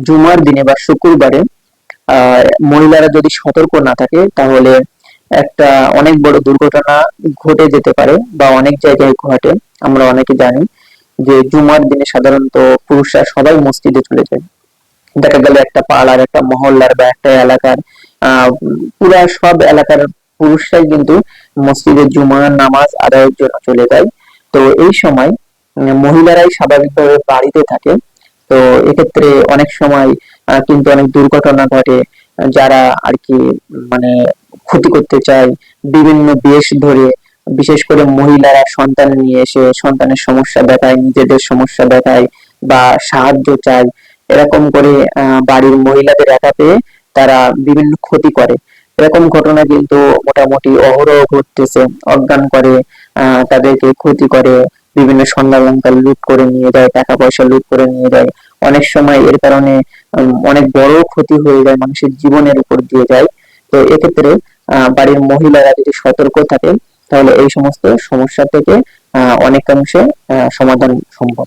জুমার দিনে বা শুক্রবারে মহিলারা যদি সতর্ক না থাকে তাহলে একটা অনেক বড় দুর্ঘটনা ঘটে যেতে পারে বা অনেক জায়গায় ঘটে। আমরা অনেকে জানি যে জুমার দিনে সাধারণত পুরুষরা সবাই মসজিদে চলে যায়। দেখা গেল একটা পাড়ার, একটা মহল্লার বা একটা এলাকার পুরা সব এলাকার পুরুষরাই কিন্তু মসজিদে জুমার নামাজ আদায়ের জন্য চলে যায়। তো এই সময় মহিলারাই স্বাভাবিকভাবে বাড়িতে থাকে। তো এক্ষেত্রে অনেক সময় কিন্তু অনেক দুর্ঘটনা ঘটে। যারা আর কি মানে ক্ষতি করতে চায় বিভিন্ন বেশ ধরে, বিশেষ করে মহিলারা সন্তান নিয়ে এসে সন্তানের সমস্যা দেখায়, নিজেদের সমস্যা দেখায় বা সাহায্য চায়। এরকম করে বাড়ির মহিলাদের একা পেয়ে তারা বিভিন্ন ক্ষতি করে। এরকম ঘটনা কিন্তু মোটামুটি অহরহ ঘটতেছে। অজ্ঞান করে, তাদেরকে ক্ষতি করে, বিভিন্ন স্বর্ণালংকার লুট করে নিয়ে যায়, টাকা পয়সা লুট করে নিয়ে যায়। অনেক সময় এর কারণে অনেক বড় ক্ষতি হয়ে যায়, মানুষের জীবনের উপর দিয়ে যায়। তো এক্ষেত্রে বাড়ির মহিলারা যদি সতর্ক থাকে তাহলে এই সমস্ত সমস্যা থেকে অনেকাংশে সমাধান সম্ভব।